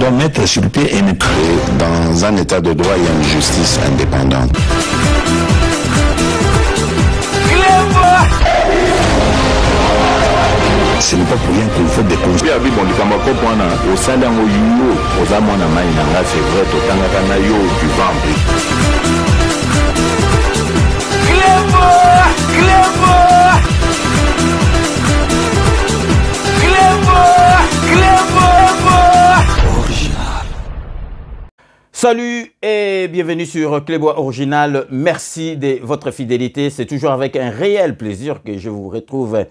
doit mettre sur pied et dans un état de droit, il y a une justice indépendante. Ce n'est pas pour rien qu'il faut des conseils. Salut et bienvenue sur Clébois Original. Merci de votre fidélité. C'est toujours avec un réel plaisir que je vous retrouve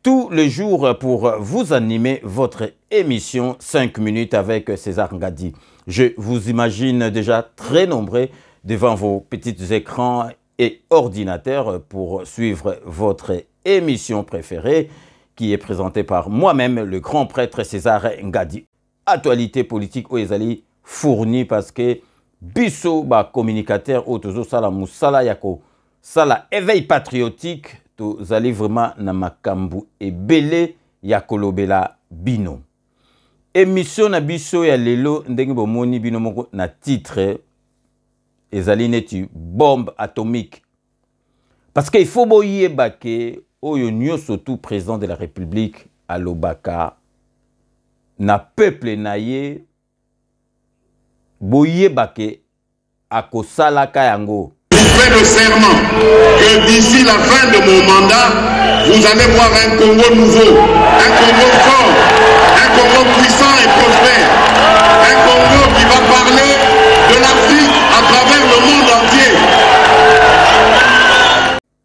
tous les jours pour vous animer votre émission 5 minutes avec César Ngadi. Je vous imagine déjà très nombreux devant vos petits écrans et ordinateurs pour suivre votre émission préférée qui est présentée par moi-même, le grand prêtre César Ngadi. Actualité politique au Ezali fourni parce que biso ba communicateur autozo sala musala yako sala éveil patriotique to zali vraiment na makambu ebele ya kolobela bino. Émission na biso ya lelo ndenge bomoni bino moko na titre ezali neti bombe atomique. Parce que il faut boyeba ke oyo nyoso tout président de la République alobaka na peuple na ye boyebake akosalaka yango. Je fais le serment que d'ici la fin de mon mandat, vous allez voir un Congo nouveau, un Congo fort, un Congo puissant et prospère, un Congo qui va parler de l'Afrique à travers le monde entier.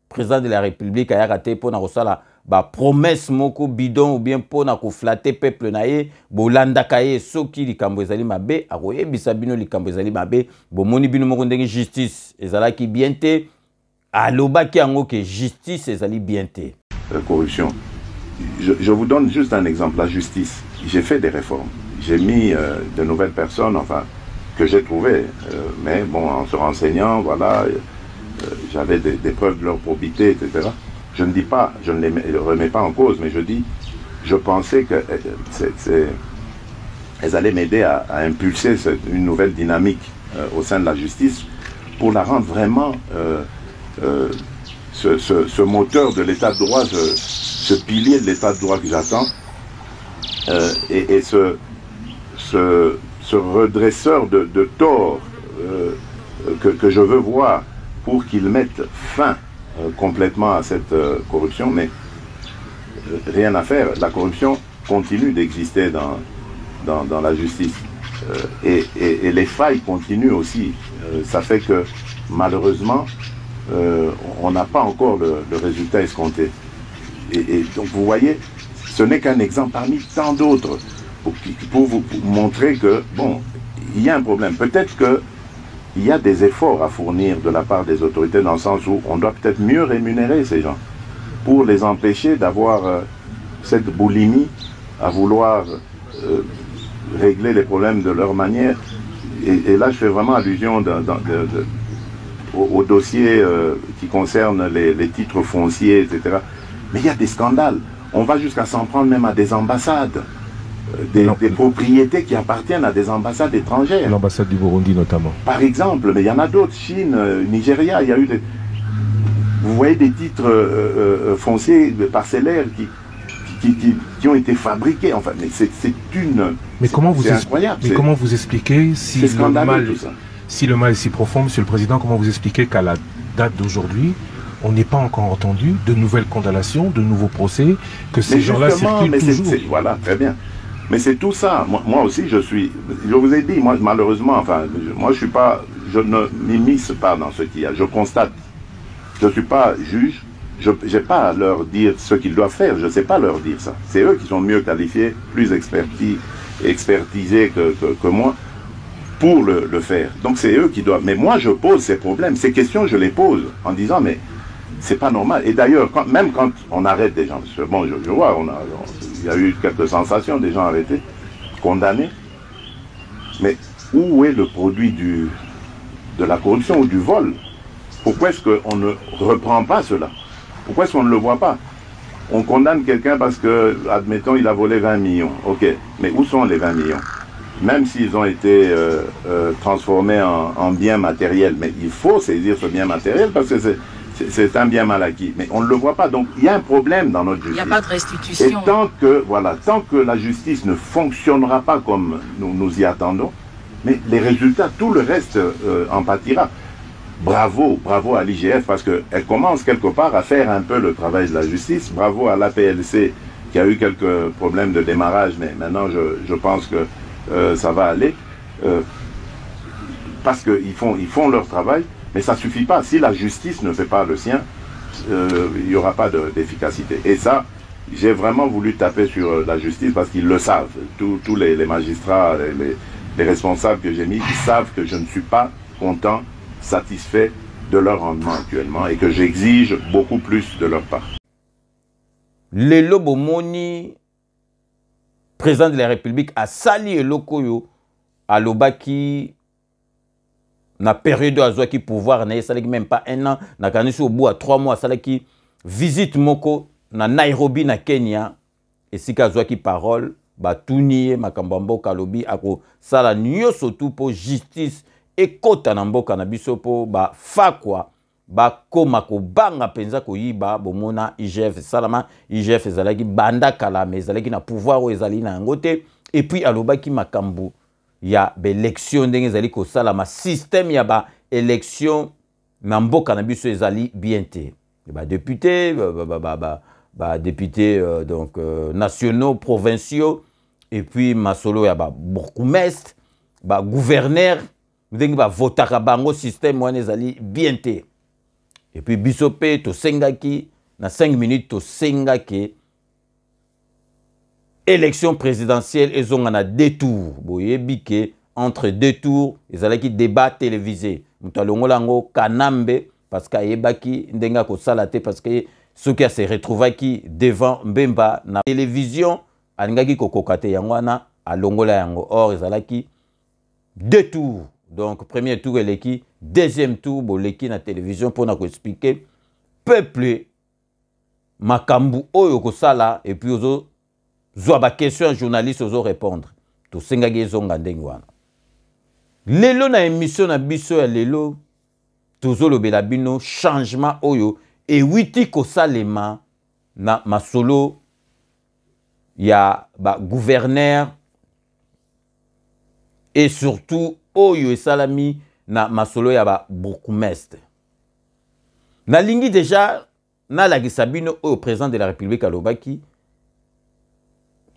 Président de la République a raté pour na ba promesse moko bidon ou bien pour na ko flatter peuple nae bolanda kaye soki likambo ezali mabe akoyebisa bino likambo ezali mabe bomoni bino moko ndenge justice ezalaki bien te alobaki yango que justice ezali bien te. Corruption. Je vous donne juste un exemple, la justice. J'ai fait des réformes. J'ai mis de nouvelles personnes, enfin, que j'ai trouvées. Mais bon, en se renseignant, voilà, j'avais des preuves de leur probité, etc. Je ne dis pas, je ne les remets pas en cause, mais je dis, je pensais qu'elles allaient m'aider à impulser une nouvelle dynamique au sein de la justice pour la rendre vraiment ce moteur de l'état de droit, ce pilier de l'état de droit que j'attends, et ce redresseur de tort que je veux voir pour qu'il mette fin complètement à cette corruption, mais rien à faire. La corruption continue d'exister dans la justice et les failles continuent aussi. Ça fait que malheureusement on n'a pas encore le résultat escompté. Et donc vous voyez, ce n'est qu'un exemple parmi tant d'autres pour vous montrer que bon, il y a un problème. Peut-être que il y a des efforts à fournir de la part des autorités dans le sens où on doit peut-être mieux rémunérer ces gens pour les empêcher d'avoir cette boulimie à vouloir régler les problèmes de leur manière. Et là, je fais vraiment allusion au dossier qui concerne les titres fonciers, etc. Mais il y a des scandales. On va jusqu'à s'en prendre même à des ambassades. Des propriétés qui appartiennent à des ambassades étrangères. L'ambassade du Burundi notamment. Par exemple, mais il y en a d'autres, Chine, Nigeria, il y a eu des... Vous voyez des titres fonciers, parcellaires qui ont été fabriqués, enfin, mais c'est une... Mais comment vous incroyable. Mais comment vous expliquez si le mal est si profond, Monsieur le Président, comment vous expliquez qu'à la date d'aujourd'hui, on n'est pas encore entendu de nouvelles condamnations, de nouveaux procès, que ces gens-là circulent toujours. Voilà, très bien. Mais c'est tout ça. Moi aussi, je vous ai dit, moi, malheureusement, enfin, moi, je ne m'immisce pas dans ce qu'il y a. Je constate. Je ne suis pas juge. Je n'ai pas à leur dire ce qu'ils doivent faire. Je ne sais pas leur dire ça. C'est eux qui sont mieux qualifiés, plus expertisés que moi pour le faire. Donc, c'est eux qui doivent. Mais moi, je pose ces problèmes. Ces questions, je les pose en disant, mais c'est pas normal. Et d'ailleurs, même quand on arrête des gens, parce que bon, je vois, il y a eu quelques sensations, des gens arrêtés, condamnés. Mais où est le produit de la corruption ou du vol? Pourquoi est-ce qu'on ne reprend pas cela? Pourquoi est-ce qu'on ne le voit pas? On condamne quelqu'un parce que, admettons, il a volé 20 millions. Ok, mais où sont les 20 millions? même s'ils ont été transformés en biens matériels. Mais il faut saisir ce bien matériel parce que c'est un bien mal acquis. Mais on ne le voit pas. Donc il y a un problème dans notre justice. Il n'y a pas de restitution. Et tant que la justice ne fonctionnera pas comme nous y attendons, mais les résultats, tout le reste en pâtira. Bravo à l'IGF parce qu'elle commence quelque part à faire un peu le travail de la justice. Bravo à l'APLC qui a eu quelques problèmes de démarrage, mais maintenant je pense que ça va aller. Parce qu'ils font leur travail, mais ça ne suffit pas. Si la justice ne fait pas le sien, il n'y aura pas d'efficacité. Et ça, j'ai vraiment voulu taper sur la justice parce qu'ils le savent. Tous les magistrats, les responsables que j'ai mis, ils savent que je ne suis pas content, satisfait de leur rendement actuellement et que j'exige beaucoup plus de leur part. Le Lobomoni, président de la République, a sali et lokoyo à l'Obaki na période de Azwaki pouvoir, na salaki même pas un an, na kanisi au bout à 3 mois, salaki visite moko na Nairobi na Kenya et si Azwaki parole, ba tuniye makambambo kalobi ako sala nyoso tout pour justice et kota na mboka na biso po ba fakwa ba koma ko banga penza ko yiba bomona IGF salama IGF ezalaki banda kala mais ezalaki na pouvoir o ezali na ngote et puis alobaki makambu ya ba élection ndenge ezali ko salama système ya ba élection na mboka na biso ezali bien te ba député ba députés donc nationaux provinciaux et puis masolo ya ba bourgmestre ba gouverneur ndenge ba votaka bango système wana ezali bien te. Et puis bisope to sengaki na 5 minutes to sengaki élection présidentielle ezonga na 2 tours. Boyebi ke entre 2 tours ezalaki débat télévisé. Mutalongola ngo kanambe parce que yebaki ndenga ko salate parce que ce qui se retrouvaki devant Mbemba na télévision alingaki kokokate yango wana alongola yango. Or ezalaki 2 tours. Donc, premier tour, eleki, deuxième tour, boleki na télévision pour nous expliquer peuple makambu oyo kosala et puis ozo zoaba question journaliste ozo répondre. To sengagi zonga ndenge wana. Lelo na émission na biso ya lelo tozo lobela bino changement oyo et witi kosalema na masolo ya ba gouverneur et surtout oyo esalami na masolo ya ba bourgmestre. Na lingi déjà na lakisa bino oyo président de la République alobaki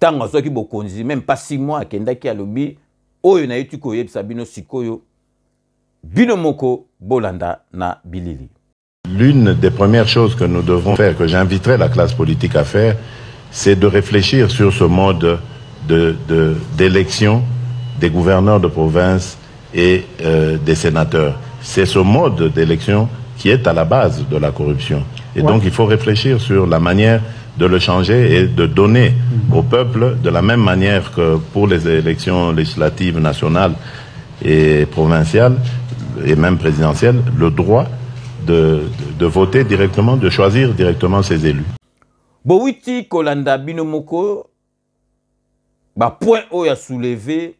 tango soki bokonzi même pas 6 mois akendaki alobi oyo na yetu koyebisa bino sikoyo bino moko bolanda na bilili. L'une des premières choses que nous devons faire, que j'inviterai la classe politique à faire, c'est de réfléchir sur ce mode d'élection des gouverneurs de province et des sénateurs. C'est ce mode d'élection qui est à la base de la corruption. Et donc il faut réfléchir sur la manière de le changer et de donner au peuple, de la même manière que pour les élections législatives nationales et provinciales, et même présidentielles, le droit de voter directement, de choisir directement ses élus. Bowiti Kolanda Binomoko, point oyo a soulevé,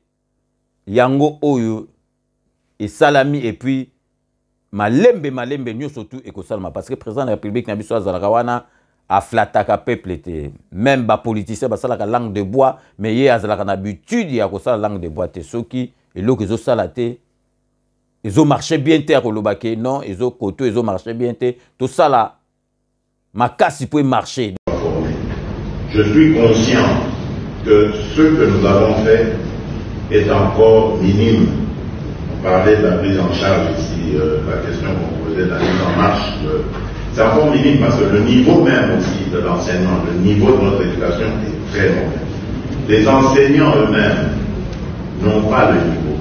yango oyo et salami et puis malembe nyo surtout et kosalama parce que le président de la République na biso azalaka wana a flataka peuple te même ba politicien ba salaka langue de bois mais ye azalaka na habitude ya kosala langue de bois te soki eloko ezo sala te ezo marché bien te kolobake non ezo koto ezo marché bien te to sala makasi peut marcher. Je suis conscient que ce que nous avons fait est encore minime. On parlait de la prise en charge ici, la question qu'on posait de la mise en marche. C'est encore minime parce que le niveau même aussi de l'enseignement, le niveau de notre éducation est très mauvais. Les enseignants eux-mêmes n'ont pas le niveau.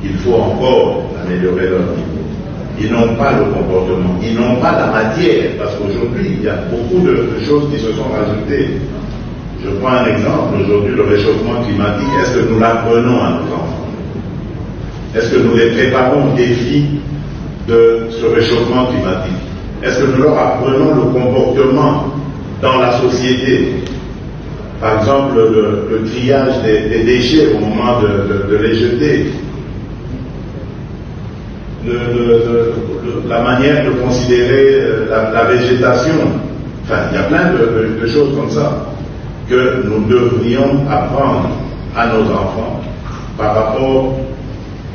Il faut encore améliorer leur niveau. Ils n'ont pas le comportement, ils n'ont pas la matière, parce qu'aujourd'hui, il y a beaucoup de choses qui se sont rajoutées. Je prends un exemple, aujourd'hui, le réchauffement climatique, est-ce que nous l'apprenons à nos enfants? Est-ce que nous les préparons au défi de ce réchauffement climatique? Est-ce que nous leur apprenons le comportement dans la société? par exemple, le triage des déchets au moment de les jeter, la manière de considérer la végétation. Enfin, il y a plein de choses comme ça que nous devrions apprendre à nos enfants par rapport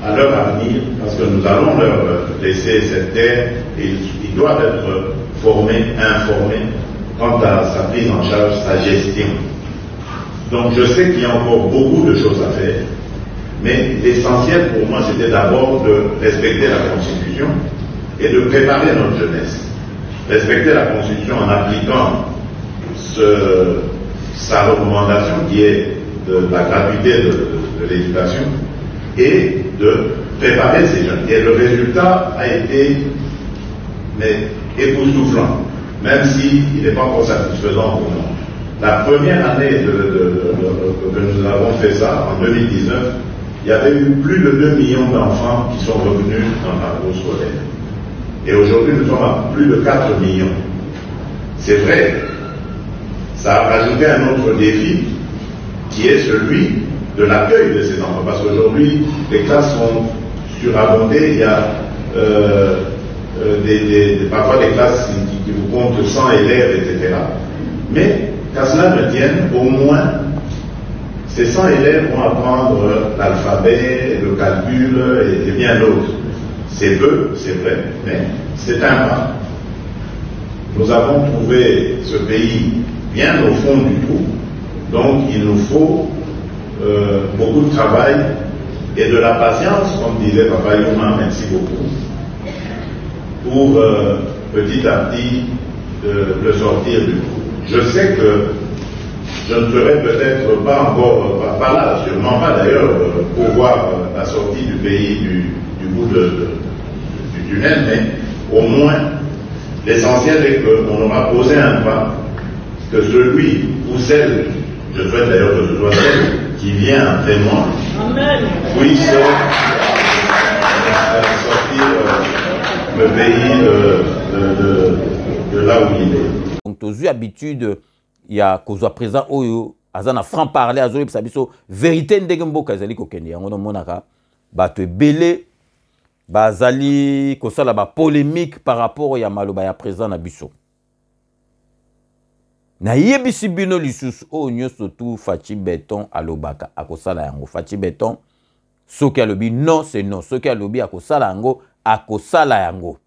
à leur avenir, parce que nous allons leur laisser cette terre et ils doivent être formés, informés quant à sa prise en charge, sa gestion. Donc je sais qu'il y a encore beaucoup de choses à faire, mais l'essentiel pour moi c'était d'abord de respecter la Constitution et de préparer notre jeunesse. Respecter la Constitution en appliquant sa recommandation qui est de la gratuité de l'éducation et de préparer ces jeunes. Et le résultat a été époustouflant, même s'il n'est pas encore satisfaisant pour moi. La première année que nous avons fait ça, en 2019, il y avait eu plus de 2 millions d'enfants qui sont revenus dans la cour scolaire. Et aujourd'hui, nous sommes à plus de 4 millions. C'est vrai, ça a rajouté un autre défi qui est celui de l'accueil de ces enfants. Parce qu'aujourd'hui, les classes sont surabondées, il y a parfois des classes qui vous comptent 100 élèves, etc. Mais, qu'à cela ne tienne, au moins, ces 100 élèves vont apprendre l'alphabet, le calcul et bien d'autres. C'est peu, c'est vrai, mais c'est un pas. Nous avons trouvé ce pays bien au fond du trou, donc il nous faut beaucoup de travail et de la patience, comme disait Papa Youma, merci beaucoup, pour petit à petit le sortir du trou. Je sais que je ne serai peut-être pas encore, pas là, sûrement pas d'ailleurs, pour voir la sortie du pays du bout du tunnel, mais au moins, l'essentiel est qu'on aura posé un pas, que celui ou celle, je souhaite d'ailleurs que ce soit celle qui vient après moi, puisse sortir le pays de là où il est. Donc, tu as eu l'habitude, il y a kozwa présent oyo azana franc parler azoli biso vérité ndenge mboka ezali kokende yango no monaka bato ebele bazali kosala ba polémique par rapport ya maloba ya présent na biso na yebisi bino lisusu o nyoso tu Faci Beton alobaka akosala yango Faci Beton soki alobi non c'est non soki alobi akosala yango akosala yango.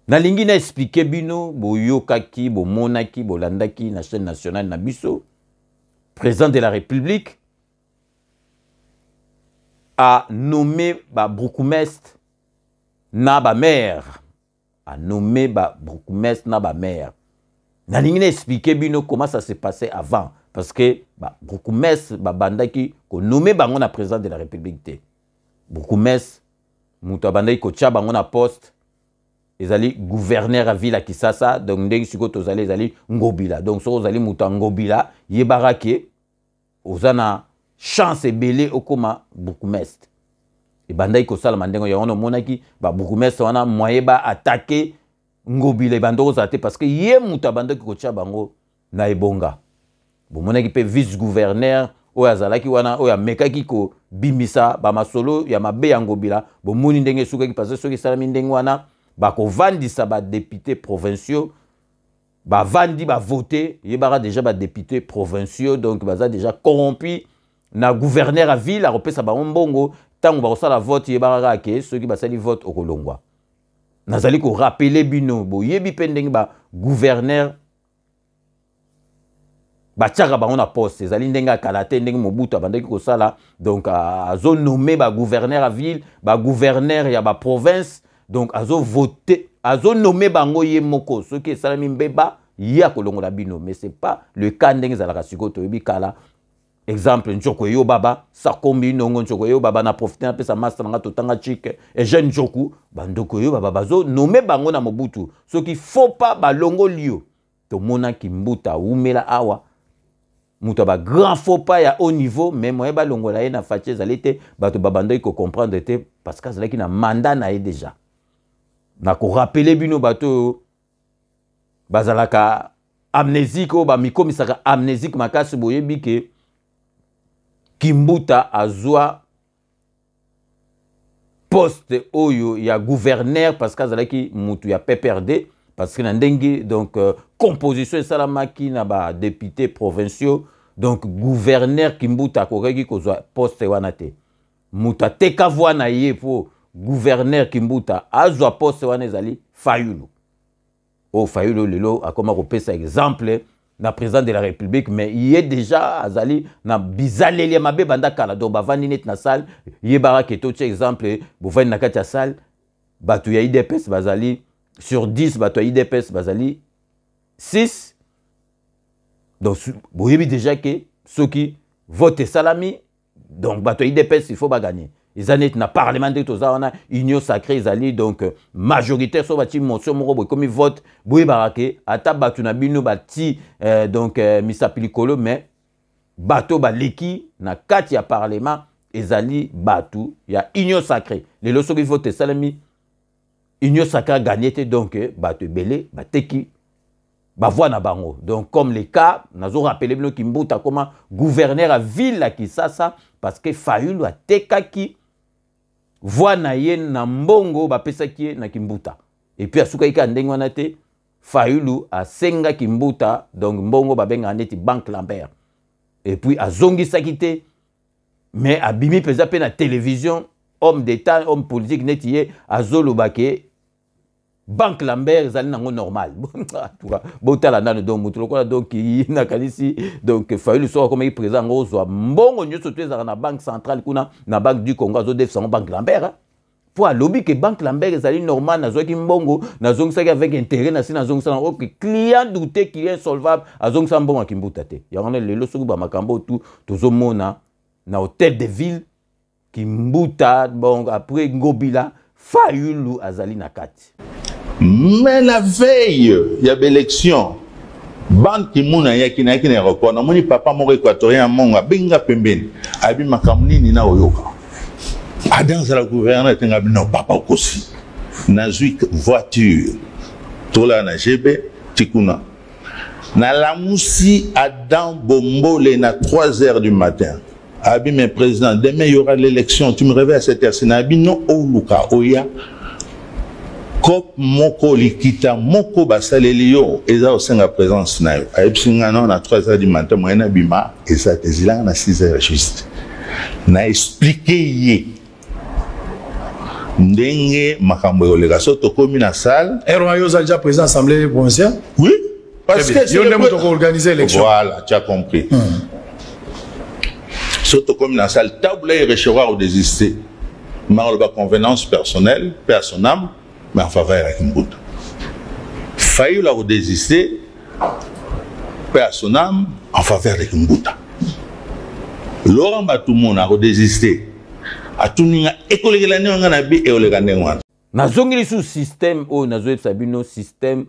Nalingi na expliquer bino boyokaki bomonaki bolandaki na chaîne nationale na biso président de la République a nommé ba bourgmestre na ba maire a nommé ba bourgmestre na ba maire. Nalingi na expliquer bino comment ça s'est passé avant parce que ba bourgmestre ba bandaki ko nommé bango na président de la République te. Bourgmestre muto bandaki ko tia bango na poste. Ils allaient gouverneur à ville à Kisasa, donc dès que vous allez Ngobila. Donc si vous allez mouta Ngobila, yebarake, vous avez chance et belé au coma bourgmestre. Et bandai ko sala mandengo ya ono monaki ba bourgmestre wana moyen ba attaquer Ngobila bandoko zate parce que yé mouta bandaki ko tia bango na ebonga. Bo monaki pe vice gouverneur o azalaki wana o ya mekaki ko bimisa ba masolo ya mabe ya Ngobila, bo moni ndenge sukaki parce que soki salami ndenge wana bako vandi sa ba députés provinciaux ba vandi ba voter yebara déjà ba députés provinciaux donc baza déjà corrompu na gouverneur à ville a repesa ba mbongo tango ba sala vote yebara ke ceux qui ba sali vote au kolongwa nazali ko rappeler bino bo yebi pendeng ba gouverneur ba tchaka ba on a poste ezali ndenga kalate ndenge Mobutu abandaki ko sala donc a zone nommé ba gouverneur à ville ba gouverneur ya ba province. Donc, azo voté, azo nommé bango ye moko, ce qui est salami mbeba, ya kolongo la bino, mais c'est pas le cas d'engue zalaka sikoto yebi kala. Exemple, Njoko yo baba, sa kombi nongo Njoko yo baba na profité un peu sa master nga totanga chik et jeune Njoku, bandoko yo baba bazo nommé bango na Mobutu, ce qui faut pas balongo lio. To mona ki mbuta umela awa. Muta ba grand faux pas ya haut niveau, mais moi ba longo la na Faci zalite, bato babando ko comprendre te parce que zalaki na mandat na déjà. Na ko rappeler bino bato bazalaka amnésique o ba mikomi saka amnésique makasi boyebi ke Kimbuta azwa poste oyo ya gouverneur parce que azalaki mutu ya PPRD parce que na ndenge donc composition esalamaki na ba député provinciaux donc gouverneur Kimbuta akoki kozwa poste wana te mutu ateka voix na ye po gouverneur Kimbuta azwa poste wana ezali Fayulu o Fayulu lelo akoma kopesa exemple na président de la République mais il est déjà azali na bizaleli mabe banda kala donc bavandi net na salle yebara keto ti exemple bovandi na kati ya salle batu ya IDPS bazali sur 10 batu ya IDPS bazali 6 donc boyebi déjà que ceux qui votent salami donc batu ya IDPS il faut ba gagner ils ont na parlement de toza wana union sacrée izali donc majoritaire so bati motion moko comme vote boye barake ata batu na bino bati donc misapilikolo mais bato baleki na kati ya parlement ezali batu ya union sacrée les loso qui vote salami union sacrée gagné donc batu belé bateki ba voix na bango donc comme les cas nazo rappeler bino Kimbuta comme gouverneur à ville la Kisasa parce que Fayulu a tekaki voix na ye na mbongo bapesaki na Kimbuta et puis asuka ika ndenge wana te Fayulu asenga Kimbuta donc mbongo babenga neti Banque Lambert et puis azongisaki te mais abimi peza pe na télévision homme d'état homme politique neti ye azolobake Banque Lambert ezali nango normal botala nano donc mutu lokola donc na kanisi donc Fayulu so comme il présent ngo zo mbongo nyoso tezaka na banque centrale kuna na banque du Congo zo def sango Banque Lambert pour alobi que Banque Lambert ezali normal na zo ki mbongo na zongisa avec intérêt na sina zongisa ok client douté qui est solvable azongisa mbongo Kimbuta te yango lelo soki ba makambo tout tozomona na hôtel de ville Kimbuta bon après Ngobila Fayulu azali na kati. Mais la veille, il y avait l'élection. Ban Ki-moon ya kina aéroport. Na moni papa mon équatorien monga benga pembeni. Abi makamuni ni na oyoka. Adan za la gouverneur tenga bino papa kosi. Na zui voiture. Tola na GB tikuna. Na la musi Adam Bombole na 3 heures du matin. Abi mes président, demain il y aura l'élection. Tu me réveilles à cette heure. C'est na bino Oluka Oya. Kop moko likita moko basalelio eza osenga présence na yo aipsinga na 3 heures du matin moyena bima eza tezilanga na 6 heures juste na expliquer ye ndenge makambo yolega so tokomi na salle Erwan Yoza déjà président assemblée provinciale oui parce que c'est le pour organiser l'élection voilà tu as compris so tokomi na salle table et recevoir ou désister ma convenance personnelle personnelle mais en faveur de Kimbuta. Fayulu a désisté, père son âme, en faveur de Kimbuta. Laurent Batoumon a désisté. A tout le monde école l'année on a bi et on le gagne moi. Nazongeli sous système au nazo sabino système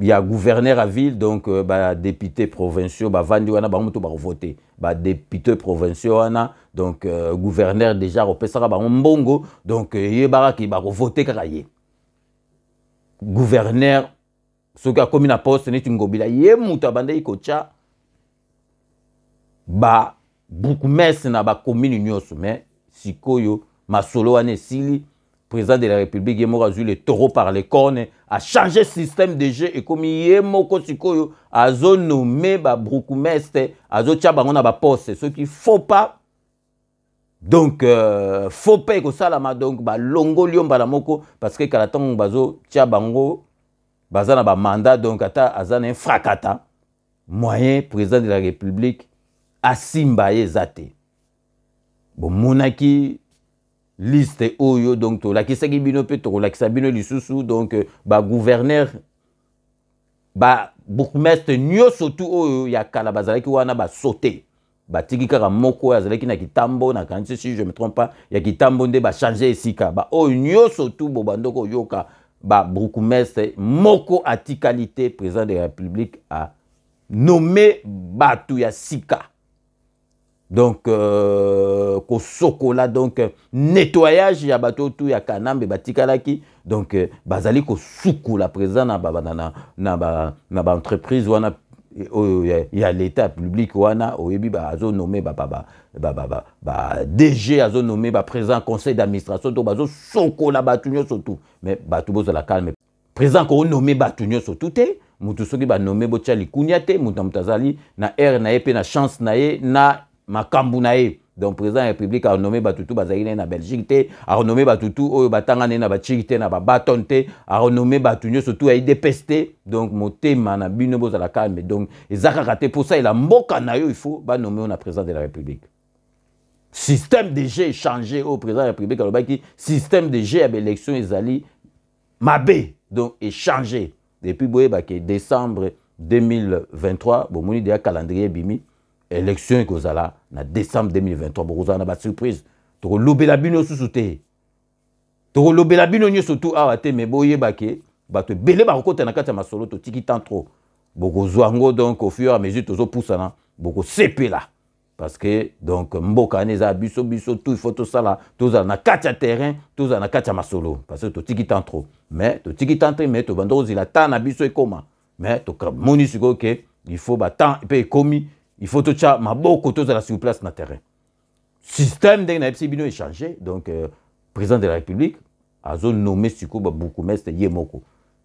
il y a gouverneur à ville donc ba député provinciaux ba vandi wana ba muto ba voter ba député provinciaux wana donc gouverneur déjà repesaka ba mbongo donc yebara ki ba voter kaka ye gouverneur soki akomi na poste neti Ngobila ye muto abandai kocha ba bourgmestre na ba commune nyonso mais sikoyo masolo wana esili président de la République Yemoko Azuli le taureau par les cornes a changé le système de jeu et comme Yemoko Sikoyo a nommé ba bourgmestre a tia bango na ba poste ce qu'il faut pas donc faut pas que ça la donc ba longo liomba la moko parce que kalaton bazo tia bango bazana ba mandat donc ata azana un fracata moyen président de la République asimba ezate bon monaki liste oyo donc to la kisaki bino pe to la kisabino lisusu donc ba gouverneur ba bourgmestre nyoso tout oyo ya kala bazalaki wana ba sauter ba tiki kaka moko azalaki na kitambo na kanisi si je me trompe pas ya kitambo nde ba changer esika ba oyo nyoso tout bo bandoko yoka ba bourgmestre moko atikalité président de la République a nommé batu ya sika Donc, ko sokola, donc, nettoyage, ya bato tout, ya kanambe, batikalaki. Donc, bazali ko soukola présent na ba entreprise, wana, ya l'état public, wana, oyebi, ba, azo nommé, DG, azo nommé, président conseil d'administration, donc, bazo sokola, batunyo, surtout. Mais, bato bozo la calme. Président, ko nommé, batunyo, surtout, mutu soki ba nommé, bochali, kunyate, mutamutazali, na air, na epe, na chance, na ye, na makambu na ye. Donc président de la République a renommé Batutu Bazagine na Belgique, a renommé Batutu Oyo Batangane na Bachikite na Batonte, a renommé Batunyo surtout à IDPST. Donc motema na bino boza la calme. Donc ezaka raté pour ça il a mboka na yo il faut ba nommer on a président de la République. Système de jeu changé au président de la République alors qui système de jeu à l'élection ezali mabé donc est changé depuis boye ba que décembre 2023 bon moni déjà calendrier bimi. Élection et kozala na décembre 2023 bokozala na ba surprise to lobela bino susute to lobela bino nyo surtout awate me boye bake bato belé ba kokota na kati ya masolo to tiki tant trop bokozwa ngo donc au fur et à mesure tozo poussana boko sepela parce que donc mboka neza biso tout il faut tout ça là toza na kati ya terrain toza na kati ya masolo parce que to tiki tant trop mais to tiki tant mais to bando zila ta na biso ekoma mais to moni siko que il faut ba temps pe komi. Il faut tout ça, ma beaucoup de la sur place na terrain. Système de l'AFC Bino est changé, donc président de la République a nommé Siko Bourgmestre Yemoko.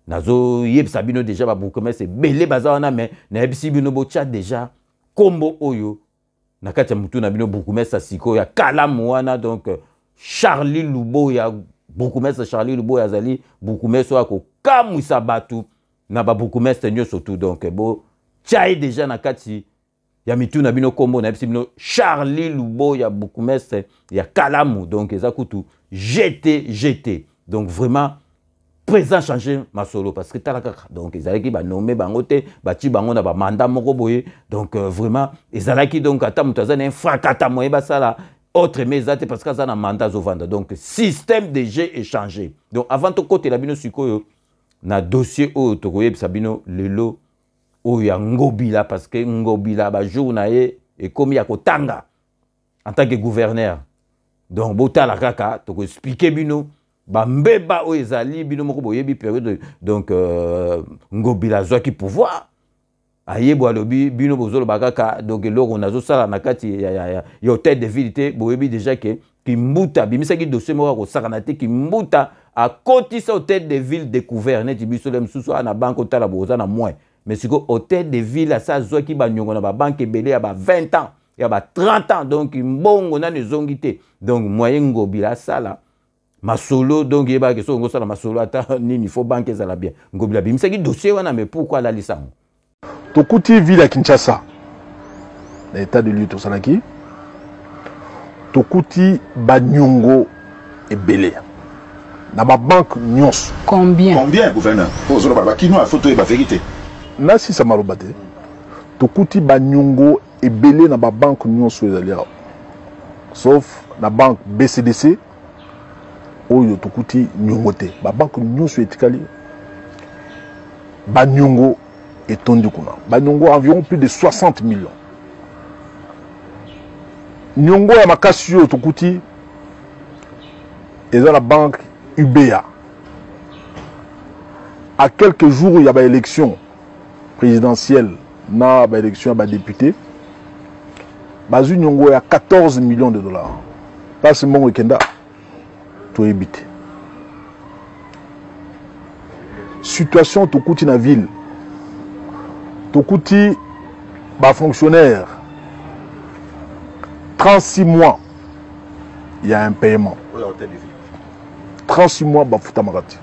Nazo Yeb Sabino déjà Bourgmestre belé bazana mais l'AFC Bino bocha déjà combo oyo. Nakati mutu na bino Bourgmestre Siko ya Kalamuana donc Charlie Lubo ya Bourgmestre Charlie Lubo ya zali Bourgmestre ko kamwisa batu na ba Bourgmestre nyo surtout donc bo chai déjà nakati ya mitu na bino kombo na bino Charlie Lubo ya Bourgmestre ya Kalamu donc eza kutu jeté donc vraiment présent changer masolo parce que talaka donc ezalaki ba nommé bango te ba ti bango na ba mandat moko boye donc vraiment ezalaki donc ata mutu azana un fracata moye ba sala autre mais ezate parce que ça na mandat zo vanda donc système de jeu est changé donc avant to côté la bino sikoyo na dossier o to koyebisa bino lelo ou ya ngobila parce que ngobila ba jour na ye et comme ya kotanga en tant que gouverneur donc bota la kaka to ko expliquer bino ba mbeba o ezali bino moko boyebi période donc ngobila zo ki pouvoir ayebo alobi bino bozolo bakaka donc loko nazo sala na kati ya hôtel de ville te boyebi déjà que kimbuta bimisa ki dossier moko ko sakana te kimbuta a kotisa hôtel de ville découvert net biso le msusu na banque otala boza na moins. Mais si le hôtel de ville, ça zoa qui ba nyongo na ba banque belé ya ba 20 ans, ya ba 30 ans donc mbongo na nezongité. Donc moyen ngobila sala masolo donc yeba ke so ngo sala masolo ata nini faut banque za la bien. Ngobila bimisa ki dossier wana mais pourquoi la lisango? Tokuti ville à Kinshasa. L'état de lieu to salaki. Tokuti ba nyongo et belé. Na ba banque nyons. Combien, gouverneur? Pour zolo ba kino a photo et ba vérité. Nasi samarobate tokuti banyongo ebele na ba banque nyonso ezali sauf la banque BCDC oyo tokuti nyongo te ba banque nyonso etikali banyongo etondi kuna banyongo environ plus de 60 millions nyongo ya makasi oyo tokuti eza la banque UBA à quelques jours il y a ba élection présidentielle na ba élection ba député bazu nyongo ya 14 millions de dollars parce mon weekend to ebité situation to kuti na ville to kuti ba fonctionnaire 36 mois il y a un paiement 36 mois ba futamakati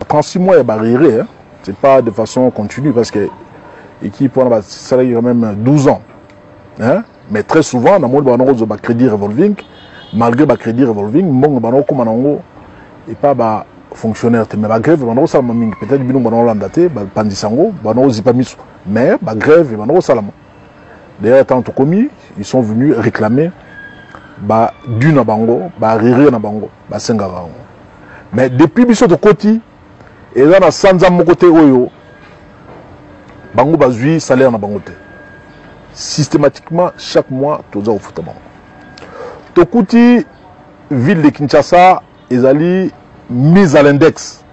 36 mois il y a barrière hein? C'est pas de façon continue parce que l'équipe a salarié quand même 12 ans. Hein? Mais très souvent, dans le monde, on a crédit revolving. Malgré le crédit revolving, on et pas bah fonctionnaire. Mais la grève, on a peut-être que on a landaté, pandisango, on a pas mis. Mais la grève, on a salam. D'ailleurs, tant que commis, ils sont venus réclamer bah du na bango, bah rire na bango, bah senga bango. Mais depuis biso de côté et là na sanza moko te oyo bango bazui salaire na bango te systématiquement chaque mois toza au football. Tokuti ville de Kinshasa ezali mise à l'index.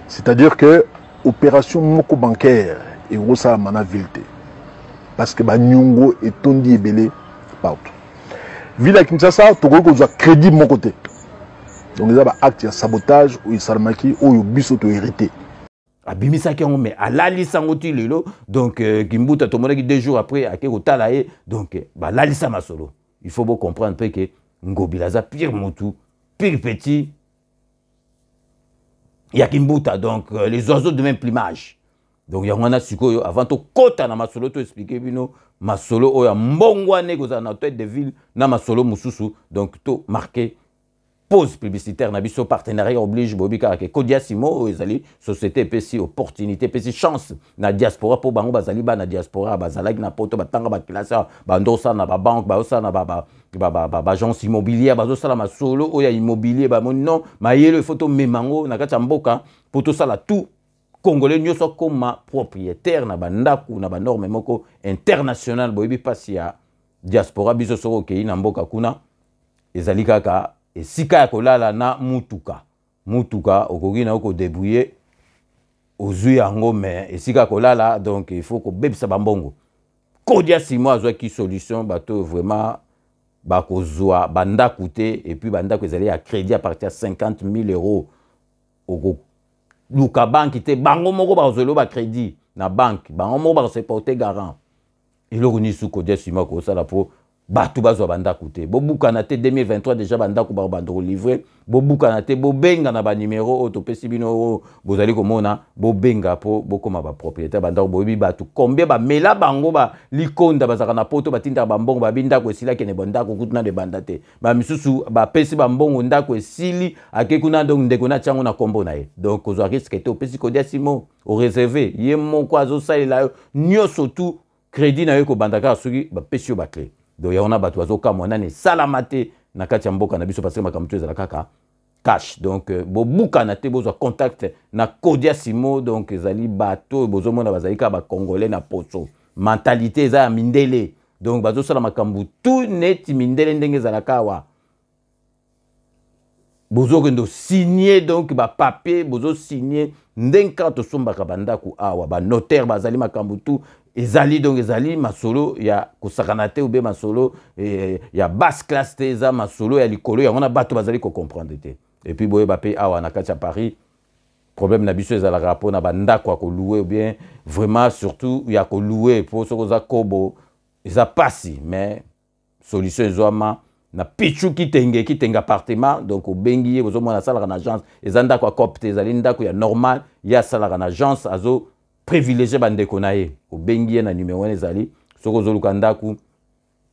C'est-à-dire que opération moko bancaire et rosa mana ville parce que ba nyongo et tondi ebele partout. Ville de Kinshasa toko ko crédit mon côté. Donc il y a un acte de sabotage ou il ou biso to hérité. Abimisa ki mais alali sangoti lelo donc Kimbuta tomona ki 2 jours après ake kotala ye donc ba lalisa masolo. Il faut bien comprendre que Ngobilaza pire motu, pire petit. Il y a Kimbuta donc les oiseaux de même plumage. Donc il y a un sikoyo avant to kota na masolo to expliquer bino masolo o ya mbongwane ko za na tête de ville na masolo mususu donc to marqué pause publicitaire, nabiso partenariat oblige Bobika ke Kodia Simo ezali société pesi opportunité pesi chance na diaspora pour bango bazali ba na diaspora bazalaki na poto batanga ba classe ba ndosa na ba banque ba osa na ba agence immobilière bazo sala masolo oya immobilier ba non mayelo photo memango na kati mboka poto sala tout congolais nyoso comme propriétaire na bandaku na ba norme moko international boyebi pasi ya diaspora biso soko ke na mboka kuna ezali kaka et si ka kolala na mutuka okoki na oko débrouiller ozui yango mais et si ka kolala donc il faut ko bebisa bambongo Kodia Simo azwa ki solution bato vraiment bakozwa banda coûter et puis banda ko ezali à crédit à partir de 50 000 euros oko luka banque te bango moko bazolo ba crédit na banque bango moko ba se porter garant et le roni sous Kodia Simo ko sala po Batou bazo banda koute. Bobuka na te 2023 déjà banda ko bando livré. Bobuka na te bobenga na ba numéro autopesi bino bozali komona bobenga po bokoma ba propriétaire banda bobi batu combien ba mela bango ba likonda bazaka na poto batinda bambongo ba binda ko esila kene banda ko kutuna de banda te. Ba misusu ba pesi bambongo ndako esili akekuna donc ndeko na chango na kombo na ye. Donc ozo risque te opesi Kodia Simo au réservé. Ye moko azo salela nyoso tout crédit na yo ko bandaka suki ba pesi yo ba clé. Donc, il y a un abattoir qui est salamate na kati ya mboka na biso parce que makamto ezala kaka cash. Donc, bobuka na te bozo contact na Kodia Simo donc ezali bato bozo mona bazali ka ba congolais na poso. Mentalité eza mindele. Donc, bazo sala makambu tout net mindele ndenge ezala kawa. Bozo kendo signer donc ba papier bozo signer ndenge carte somba ka bandaku awa ba notaire bazali makambu tout. Ezali donc ezali masolo ya kosakanate ou be masolo ya basse classe te eza masolo ya likolo ya ngona bato bazali ko comprendre te et puis boye bape awa na kati ya Paris problème na biso ezala rapport na bandako ko louer ou bien vraiment surtout ya ko louer pour ce koza kobo eza pasi mais solution ezoma na pichu kitenge appartement donc au bengi bozo mona sala na agence ezanda ko copte ezali ndako ya normal ya sala na agence azo privilégié bandeko na ye obengi na numéro 1 ezali soko zoluka ndaku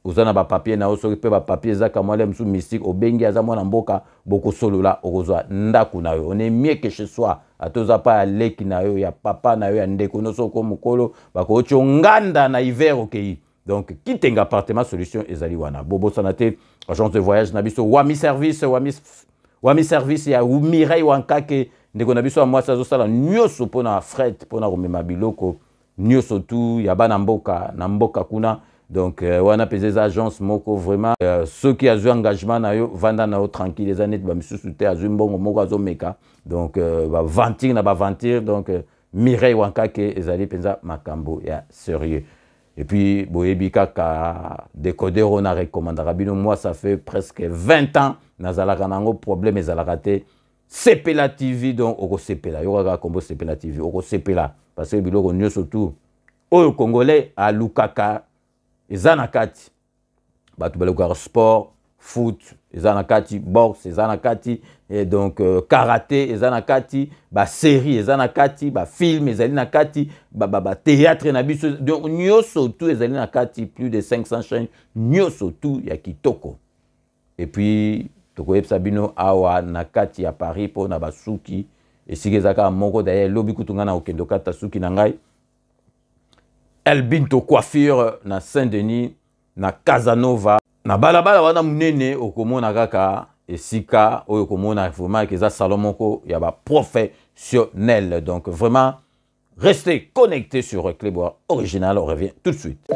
ozana ba papier na oso pe ba papier za kamwale msu mystique obengi aza mwana mboka boko solola okozwa ndaku na yo on est mieux que chez soi atoza pa leki na yo ya papa na yo ya ndeko no soko mukolo bako nganda na hiver okei donc kitenga appartement solution ezali wana bobo sanate agence de voyage na biso wami service ya Mireille Wankake ndeko na biso moi sazo sala nyoso pona fret pona komema biloko nyoso tu ya bana mboka na mboka kuna donc wana pezeza agence moko vraiment ceux qui a eu engagement na yo vanda na yo tranquille les années ba misusu te azu mbongo moko azo meka donc ba vantir donc Mireille Wankake ezali penza makambo ya sérieux et puis boyebi kaka décoder on a recommandé rabino moi ça fait presque 20 ans nazalaka nango problème ezalaka te Sepela TV donc oko sepela yoka kombo Sepela TV oko sepela parce que biloko nyoso tout oyo congolais a lukaka ezana kati batu baloko sport foot ezana kati boxe ezana kati et donc karaté ezana kati ba série ezana kati ba film ezali na kati ba théâtre na biso donc nyoso tout ezali na kati plus de 500 chaînes nyoso tout ya kitoko et puis tokoyebisa bino awa na kati ya Paris po na basuki esika ezaka moko d'ailleurs lobi kutunga na okendo kata suki na ngai Elbinto coiffure na Saint-Denis na Casanova na balabala wana munene okomona kaka esika oyo komona vraiment que za salon moko ya ba professionnel donc vraiment restez connectés sur Clébois Original on revient tout de suite.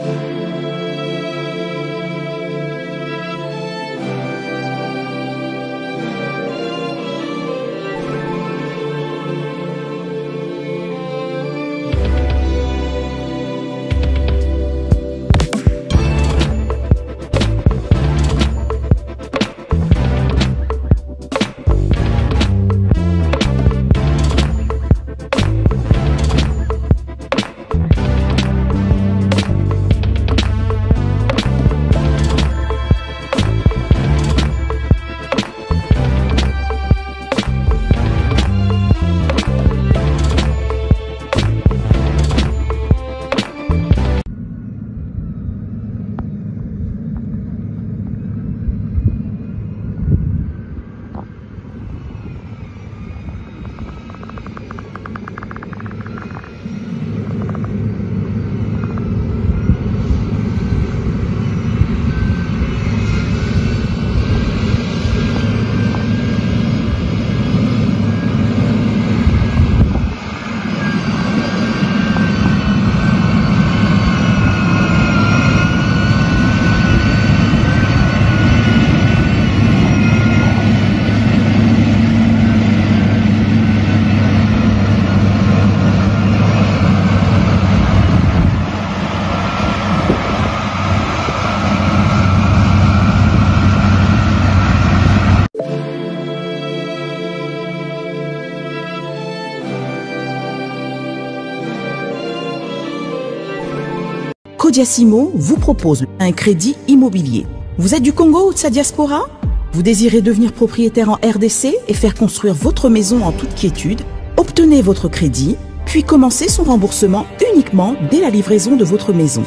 Codiasimo vous propose un crédit immobilier. Vous êtes du Congo ou de sa diaspora? Vous désirez devenir propriétaire en RDC et faire construire votre maison en toute quiétude? Obtenez votre crédit, puis commencez son remboursement uniquement dès la livraison de votre maison.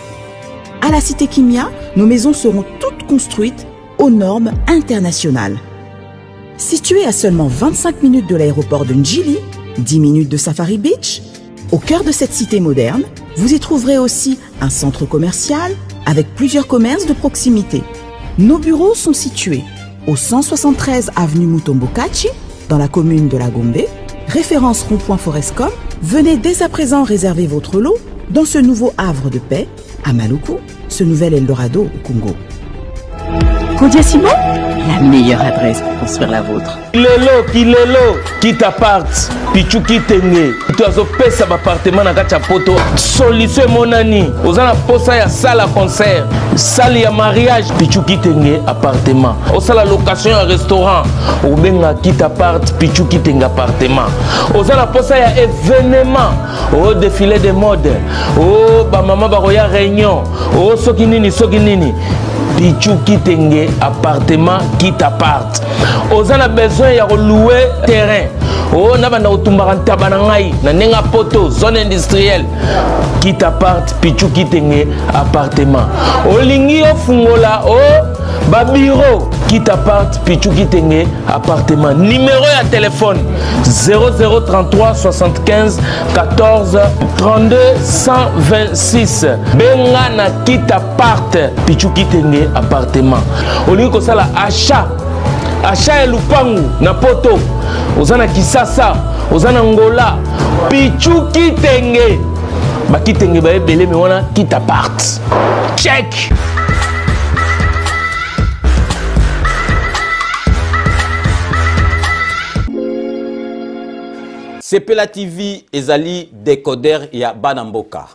À la Cité Kimia, nos maisons seront toutes construites aux normes internationales. Située à seulement 25 minutes de l'aéroport de Njili, 10 minutes de Safari Beach, au cœur de cette cité moderne, vous y trouverez aussi un centre commercial avec plusieurs commerces de proximité. Nos bureaux sont situés au 173 avenue Mutombokachi, dans la commune de la Gombe, référence rond-point Forescom. Venez dès à présent réserver votre lot dans ce nouveau havre de paix à Maluku, ce nouvel Eldorado au Congo. Codiasimo, la meilleure adresse pour construire la vôtre. Kilelo, quitte appart, pichu kitenge. Tu as opé sa appartement na gacha poto. Solution monani. Ozana posa ya sala concert, salle ya mariage, pichu kitenge appartement. Osala location ya restaurant, obenga quitte appart, pichu kitenge appartement. Ozana posa ya événement, au défilé de mode, oh ba mama ba roya réunion, oh soki nini. Pichu kitenge appartement quitte appart. Ozana besoin ya louer terrain. Oh na banda otumbaka ntaba na ngai na nenga poto zone industrielle quitte appart pichu kitenge appartement. Olingi ofungola ba bureau quitte appart pichu kitenge appartement. Numéro ya téléphone 0033 75 14 32 126. Benga na quitte appart pichu kitenge appartement. Olingi ko sala achat et lupangu na poto. Ozana Kisasa, Ozana Ngola, pichu kitenge. Ba kitenge ba ebele me wana kita part. Check. Sepela TV ezali décodeur ya Banamboka.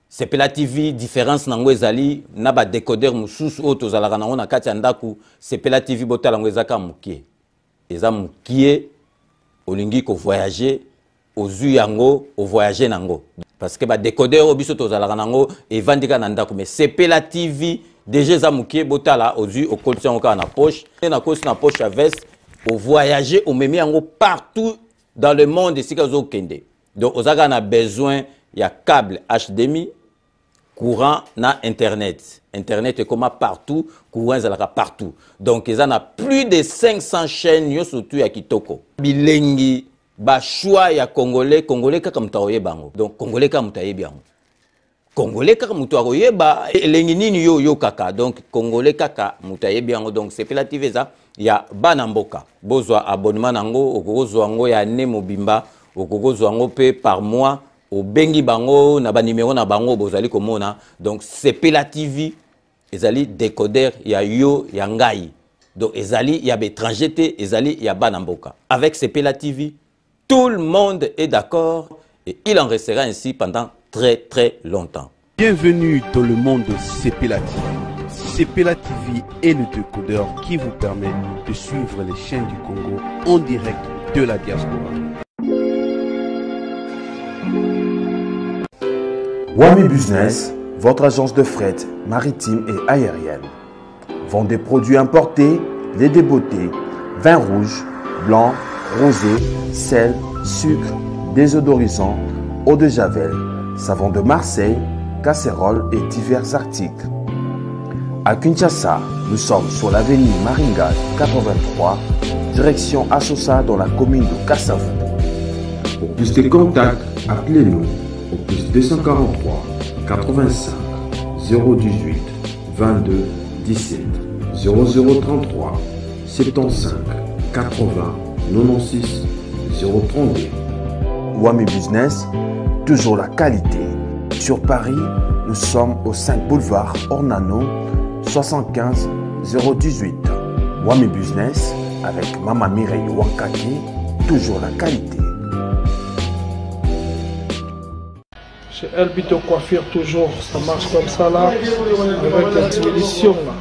Sepela TV différence nango ezali na ba décodeur mususu oto zalaka nango na kati ya ndaku. Sepela TV botala ngo ezaka mukie. Eza mukie olingi ko voyager ozu yango o voyager nango parce que ba décodeur obiso to zalaka nango evandika na ndako mais Sepela TV déjà eza mukie botala ozu o kolti yango na poche na kosi na poche à veste o voyager o memi yango partout dans le monde ici kazo kende. Donc ozaka na besoin ya câble HDMI, courant na internet. Internet est comme partout, courant zalaka partout. Donc ils en a plus de 500 chaînes yo surtout ya kitoko. Bilengi ba choix ya congolais kaka mutaoye bango. Donc congolais kaka mutaye bango. Congolais kaka mutaoye ba elengi nini yo kaka. Donc congolais kaka mutaye bango. Donc c'est Sepela TV za ya Banamboka. Bozwa abonnement nango okozwa ngo ya ne mobimba okozwa ngo pe par mois. Au bengi bango na ba numéro na bango bozali komona. Donc Sepela TV ezali décodeur ya yo ya ngai. Donc ezali ya étranger te ezali ya Banamboka. Avec Sepela TV, tout le monde est d'accord et il en restera ainsi pendant très longtemps. Bienvenue dans le monde de Sepela TV. Sepela TV est le décodeur qui vous permet de suivre les chaînes du Congo en direct de la diaspora. Wami Business, votre agence de fret maritime et aérienne. Vend des produits importés, lait de beauté, vin rouge, blanc, rosé, sel, sucre, désodorisant, eau de javel, savon de Marseille, casseroles et divers articles. À Kinshasa, nous sommes sur l'avenue Maringa 83, direction Assosa dans la commune de Kassavou. Pour plus de contacts, appelez-nous au plus 243 85 018 22 17 0033 75 80 96 032. Wami Business, toujours la qualité. Sur Paris, nous sommes au 5 boulevard Ornano 75 018. Wami Business avec Mama Mireille Wankaki, toujours la qualité. Chez Elbito Coiffure, toujours, ça marche comme ça là, avec la diminution là.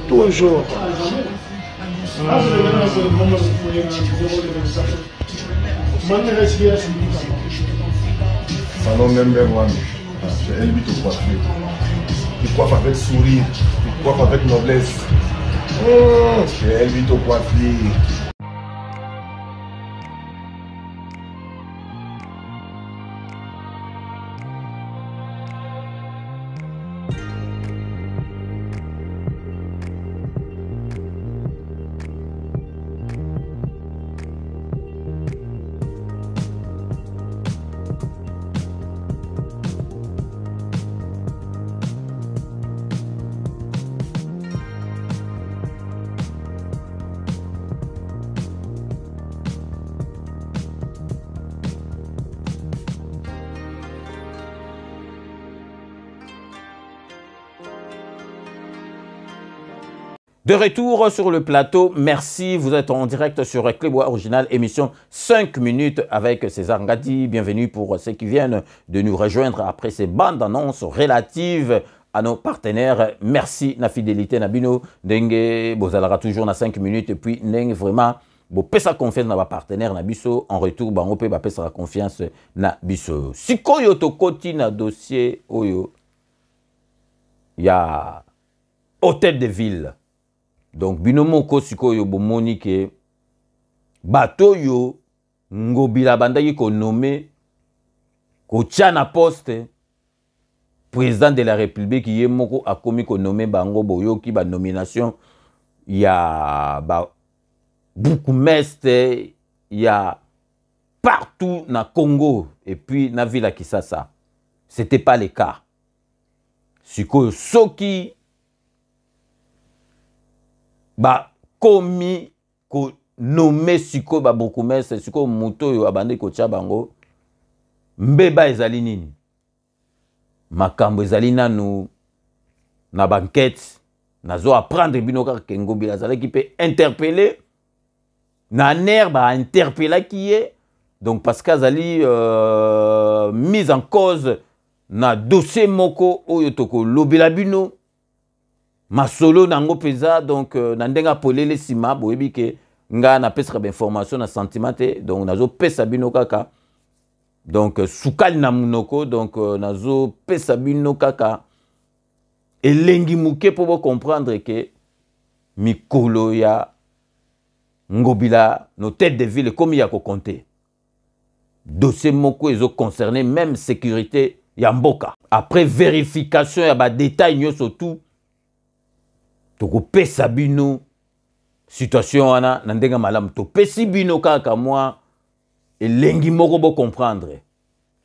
Toujours. Salon Member One, chez Elbito Coiffure. il coiffe avec sourire, il coiffe avec noblesse. C'est Elvito Coiffure. De retour sur le plateau, merci, vous êtes en direct sur Clébois Original, émission 5 minutes avec César Ngati. Bienvenue pour ceux qui viennent de nous rejoindre après ces bandes annonces relatives à nos partenaires. Merci na fidélité Nabino, Ndenge, Bozalara toujours na 5 minutes et puis Ndenge vraiment, bon, pesa confiance na ba partenaire na biso, en retour, ba ngope ba pesa confiance na biso. Sikoyo tokoti na dossier oyo, ya hôtel de ville. Donc, binomoko sikoyo bomoni ke bato yo ngobila bandaki ko nommé ko tchana poste président de la République yé moko akomi ko nommé bango boyo ki ba nomination ya ba bourgmestre ya partout na Congo et puis na ville à Kinshasa. C'était pas le cas. Sikoyo soki ba komi ko nommé siko ba bourgmestre siko moto yo abande ko tia bango mbeba ezali nini makambo ezali nanu na banquette nazo apprendre bino kaka ke Ngobila azalaki pe interpeller na ner ba interpeller qui est donc parce qu'azali mise en cause na dossier moko oyo toko lobela bino masolo nango peza donc nandenga polele sima boyebi ke nga na pesa ba information na sentiment donc nazo pesa bino kaka donc sukali na munoko donc nazo pesa bino kaka elengi muke pour comprendre que mikolo ya Ngobila no tête de ville comme ya ko compter dossier moko ezo concerné même sécurité ya mboka après vérification ya ba détail nyoso tout toko pesa bino situation wana na ndenga malamu to pesi bino kaka moi elengi moko bo comprendre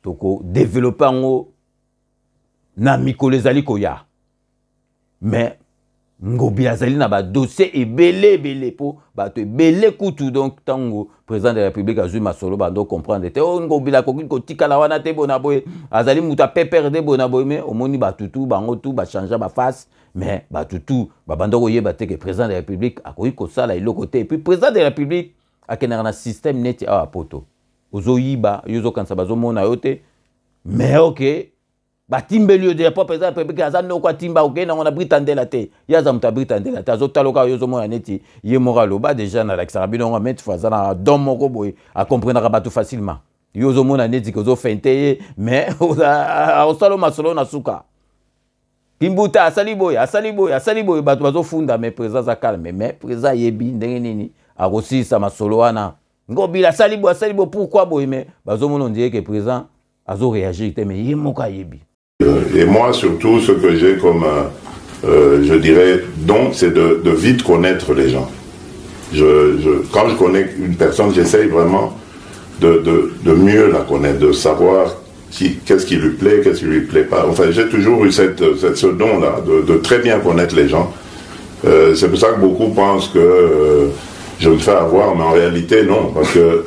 toko développer ngo na mikolo ezali koya mais Ngobila azali na ba dossier ebele po bato ebele kutu donc tango président de la République azui masolo bando comprendre te o Ngobila ko tikala wana te bona boye azali muta peperde bona boye mais omoni batutu bango tout ba changer ba face mais batutu babanda ko yeba te que président de la République akoyi ko sala iloko te et puis président de la République akenaka na système neti a poto ozoyiba yozo kansa bazo mona yote mais OK batimbeli de pas président de la République azano ko timba OK na on a britandela te yaza muta britandela te azotaloka yozo mona neti ye moralo ba déjà na l'exarabino on met fois na don moko boy a comprendre bato facilement yozo mona neti ko zo fente mais osalo masolo na suka Kimbuta asali boy bato bazo funda mais président za calme mais président yebi ndenge nini a aussi sa masolo wana Ngobila asali boy pourquoi boy mais bazo mona dire que président azo réagir mais yemoka yebi. Et moi surtout ce que j'ai comme je dirais don c'est de vite connaître les gens. Quand je connais une personne j'essaye vraiment de mieux la connaître, de savoir qu'est-ce qui lui plaît, qu'est-ce qui lui plaît pas. Enfin, j'ai toujours eu ce don-là de très bien connaître les gens. C'est pour ça que beaucoup pensent que je me fais avoir, mais en réalité, non. Parce que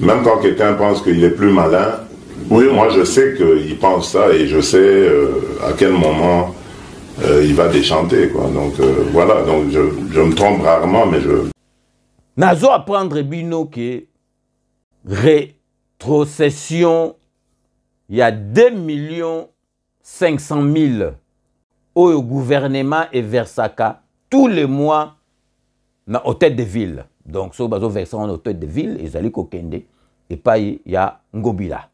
même quand quelqu'un pense qu'il est plus malin, oui, moi je sais qu'il pense ça et je sais à quel moment il va déchanter, quoi. Donc voilà, donc je me trompe rarement, mais je... Nazo apprendre bino que rétrocession il y a 2 500 000 au gouvernement et versaka tous les mois na hôtel de ville. Donc, si vous avez versé en hôtel de ville, ils allaient kokende et pas il y a Ngobila.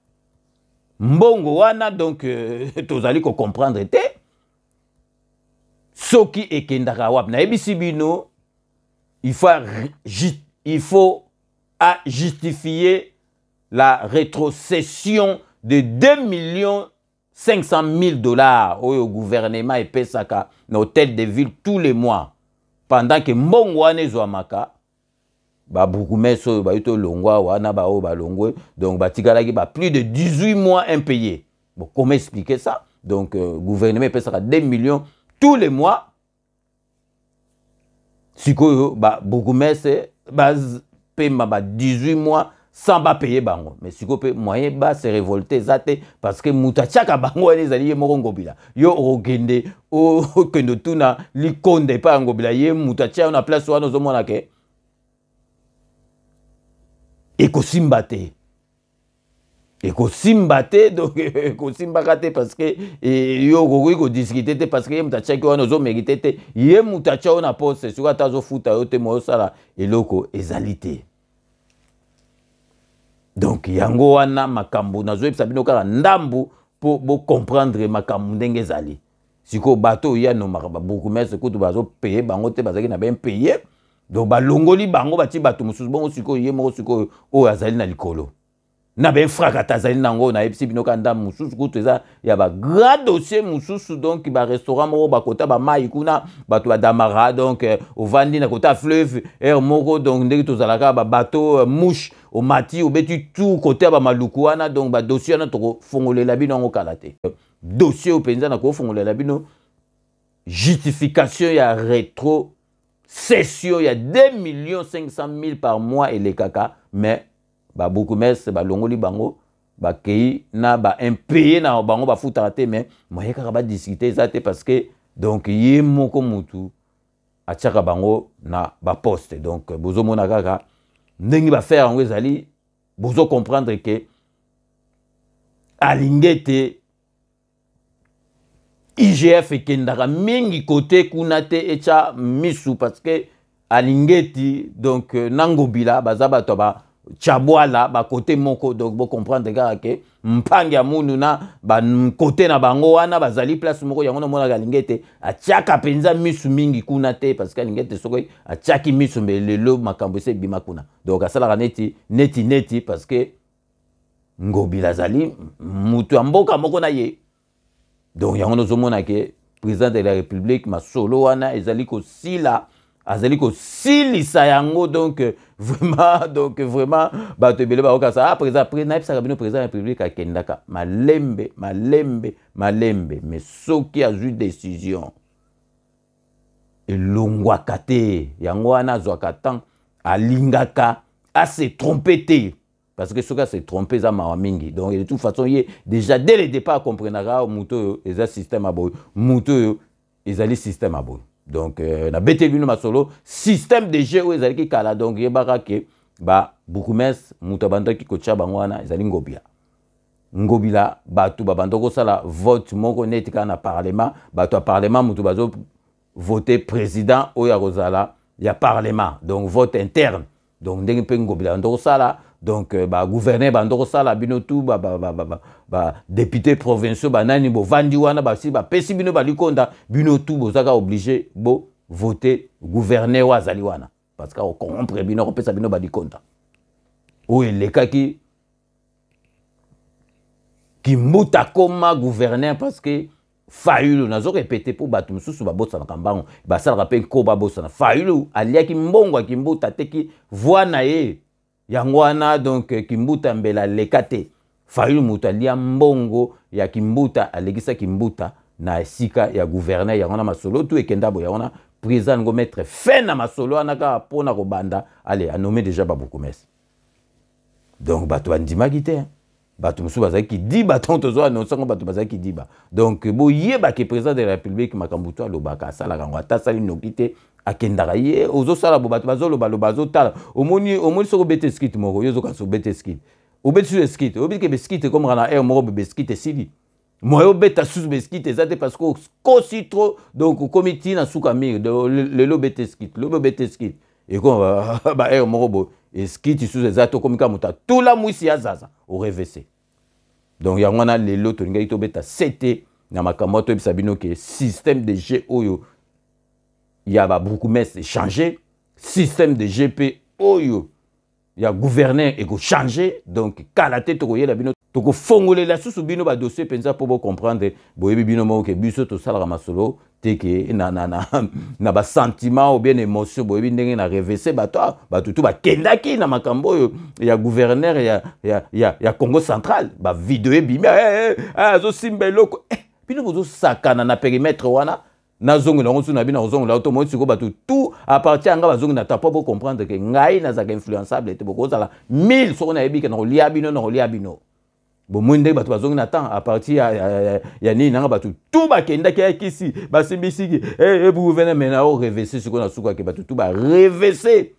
Mbongo wana donc tous allez comprendre te soki ekendaka wap na ebisi bino il faut justifier la rétrocession de 2 500 000 $ au gouvernement et pesaka na hôtel de ville tous les mois pendant que mbongwane zwamaka ba bukumeso ba yuto longwa wana ba o ba longwe donc ba tikalaki ba plus de 18 mois impayés. Bon, comment expliquer ça? Donc gouvernement pesaka 2 millions tous les mois. Sikoyo ba bukumese ba pema ba 18 mois sans pas payer bango. Mais si vous moyen bas se révolter zate parce que mutachaka bango les alliés morongobila. Yo ogende o kendo tuna li konde pa ngobila ye mutacha na place wana zomona ke. Eko simbate. Eko simbate donc eko simbakate parce que yo gogo ko discuter parce que mutacha ki wana zo mériter te ye mutacha ona poste sur atazo futa yo te mo sala eloko ezalité. Donc, yango wana makambu nazo yebisa bino kaka ndambu po comprendre makambu ndenge ezali. Siko bato ya no makaba beaucoup mais kutu bazo payer bango te bazaki na ben payer. Donc ba longoli bango bati bato mususu bongo siko ye moko siko o azali na likolo. Na ben frakata azali nango na yebisi bino kaka ndambu mususu kutu eza ya ba grand dossier mususu donc ba restaurant moko ba kota ba mai kuna bato ba damara donc au vandi na kota fleuve air moko donc ndenge tozalaka ba bateau mouche au mati au betu tout côté ba malukuana donc ba dossier na to fongolela bino ngo kalate dossier au penza na ko fongolela bino justification ya rétro cession ya 2 500 000 par mois et les caca mais ba beaucoup mes ba longoli bango ba kei na ba impayé na bango ba futarate mais moyen kaka ba discuter zate parce que donc yé moko mutu atiaka bango na ba poste donc bozo mona kaka ndenge ba faire ngo ezali bozo comprendre que alingete IGF ekendaka mingi côté kunate echa misu parce que alingeti donc nangobila bazaba to ba Chabwala ba côté moko donc bo comprendre kaka ke mpangi ya munu na ba côté na bango wana bazali place moko yango na mona galingete atiaka penza misu mingi kuna te parce que lingete soko atiaki misu lelo makambo se bima kuna donc asala neti parce que ngobila zali mutu amboka moko na ye donc yango no zomona ke président de la République masolo wana ezali ko sila azali ko silisa yango donc vraiment bato ebele ba okasa après na epsaka bino président de la République akendaka malembe mais soki azui décision elongwaka te yango wana azwaka temps alingaka se tromper te parce que soki se tromper za mawa mingi donc de toute façon ye déjà dès le départ comprenaka muto eza système aboy muto ezali système aboy. Donc, na bete bino masolo système de jeu ezali kala donc yebaka ke ba bukumes mutabanda ki kocha bangwana ezali ngobila batu babandoko sala vote moko netika na parlement batu parlement mutu bazo voter président oya kozala ya parlement donc vote interne donc ndenge pe ngobila ndoko sala donc ba gouverner bandoko sala bino tout ba député provinciaux banani bo vandi wana ba si ba pesi bino balikonda bino tout bozaka obligé bo voter gouverner wa zali wana parce que on corrompre bino pesa bino balikonda o eleka ki mbuta koma gouverner parce que Fayulu nazo répéter pour batu mususu ba bossa na kambango ba sala rappel ko ba bossa na Fayulu aliaki mbongo ki mbuta teki voix na ye yangwana donc kimbuta mbela lekate Fayulu mutalia mbongo ya kimbuta alegisa kimbuta na esika ya gouverneur yangona masolo tout ekenda bo yangona président ngo mettre fin na masolo anaka pona ko banda allez a nommé déjà babukumes donc batu bandima kité batu musu bazaki diba tonto zo annoncer ngo batu bazaki diba donc bo yeba ke président de la République makambuto alobaka sala kango atasali nokité akendaka ye ozo sala bo batu bazoloba bazo tala omoni soko bete skit moko yozo kaso bete skit obeti sur skit obeti ke skit comme rana air moko be skit sili moi obeta sous be skit ezate parce que kosi trop donc comité na suka mir le lo bete skit et comme ba air moko bo skit sous ezate comme kamuta tout la mwisi ya zaza au RVC donc yangwana le lo to ngai to beta CT na makambo to bisabino ke système de jeu oyo il y a beaucoup de changé, système de GP, oyo, il y a gouverneur et go changer, donc kalaté to koyela bino to ko fongoler la sous bino ba dossier pensa pour comprendre boyebi bino mo ke biso to sala masolo teke na ba sentiment ou bien émotion boyebi ndenge na revese ba tout ba kendaki na makambo yo ya gouverneur ya Congo central ba vidéo bima zo simbeloko bino bozo sakana na périmètre wana na zongo na onsu na bina zongo la automotive siko batu tout à partir anga bazongo na tapa pour comprendre que ngai na zaka influençable et boko zala 1000 so na yebi ke na lia bino bo mwinde batu bazongo na temps à partir ya ni nanga batu tout ba kenda ki kisi ba simbisiki vous venez maintenant reverser siko na suka ke batu tout ba reverser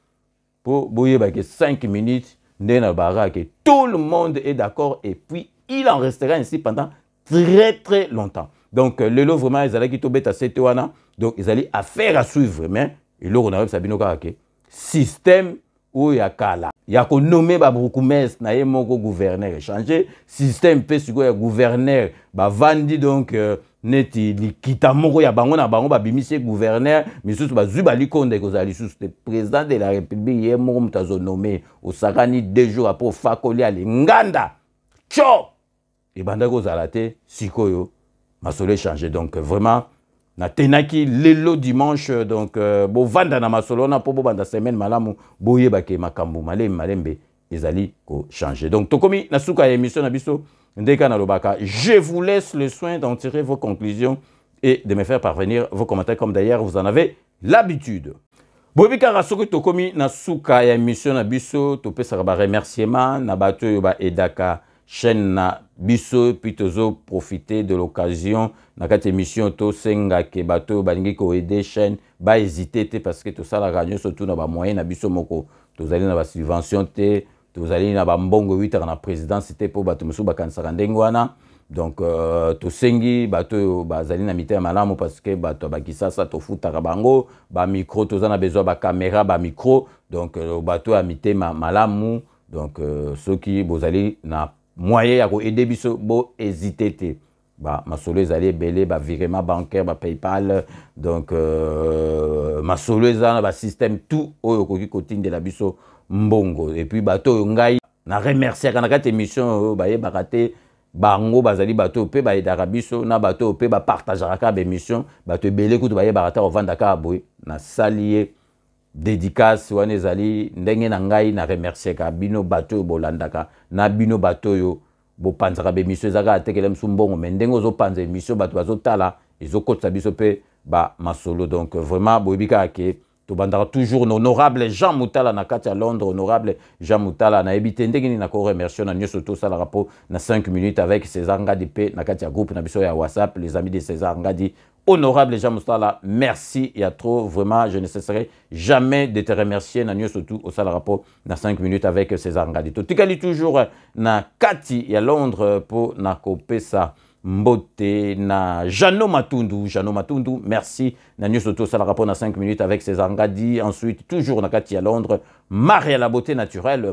pour boyer ba ke 5 minutes ndena bara que tout le monde est d'accord et puis il en restera ainsi pendant très longtemps. Donc, le lot vraiment, ils allaient quitter bêta CT1, donc ils allaient affaire à suivre, mais le lot on arrive Sabino Karake. Système où il y a Kala. Il y a qu'on nommé beaucoup mes, na yé mon gouverneur changé. Système peut sur quoi gouverneur, bah vandi donc neti li kita moko ya bango na bango ba bimise gouverneur, mais surtout ba zubali konde ko zali sous le président de la République yé mon mutazo nommé au Sakani 2 jours après Fakoli ali nganda. Tcho. Et bandako zalate sikoyo. Masolo changé donc vraiment na tenaki lelo dimanche donc bo vanda na masolo na po bo banda semaine malamu boye bake makambu malembe ezali ko changer donc tokomi na suka émission na biso ndeka na lobaka je vous laisse le soin d'en tirer vos conclusions et de me faire parvenir vos commentaires comme d'ailleurs vous en avez l'habitude. Bobika rasoki tokomi na suka émission na biso to pesa ba remerciement na bato yo ba edaka chaîne na biso puis tozo profiter de l'occasion na cette émission to senga ke bato balingi ko aider chaîne ba hésiter te parce que to sala radio surtout na ba moyen na biso moko to zali na ba subvention te to zali na ba mbongo 8 ans na présidence te pour bato musu ba kansaka ndengwana donc to sengi bato ba zali na mité malamu parce que bato ba kisasa to futa bango ba micro to zana besoin ba caméra ba micro donc bato a mité malamu donc ceux qui bozali na moyen à aider biso bo hésiter ba masolo ezali belé ba virement bancaire ba PayPal donc masolo ezana ba système tout oyo koki kotinde la biso mbongo et puis bato ngai na remercier kana kati émission ba ye baraté bango bazali bato pe ba edaka biso na bato pe ba partager ka ba émission bato belé kutu ba ye barata ovanda ka boy na salier dédicace wana ezali ndenge na ngai na remercier ka bino bato bolandaka na bino bato yo bo panzaka be mission ezaka atekele msumbongo mais ndenge ozo panza émission bato bazotala ezokotsa biso pe ba masolo donc vraiment boyebika ke to bandaka toujours honorable Jean Moutala na kati à Londres honorable Jean Moutala na ebite ndenge ni na ko remercier na nyoso to sala rapport na 5 minutes avec César Ngadi pe na kati ya groupe na biso ya WhatsApp les amis de César Ngadi. Honorable Jean Moustala, merci, il y a trop, vraiment, je ne cesserai jamais de te remercier, Nanyo surtout au sale rapport, dans 5 minutes avec César Ngadi. Tu as toujours na Kati, il y a Londres pour na Kopesa Mbote, na Jano Matundu, merci, Nanyo surtout au sale rapport, dans 5 minutes avec César Ngadi. Ensuite, toujours na Kati, à Londres, Marie à la beauté naturelle,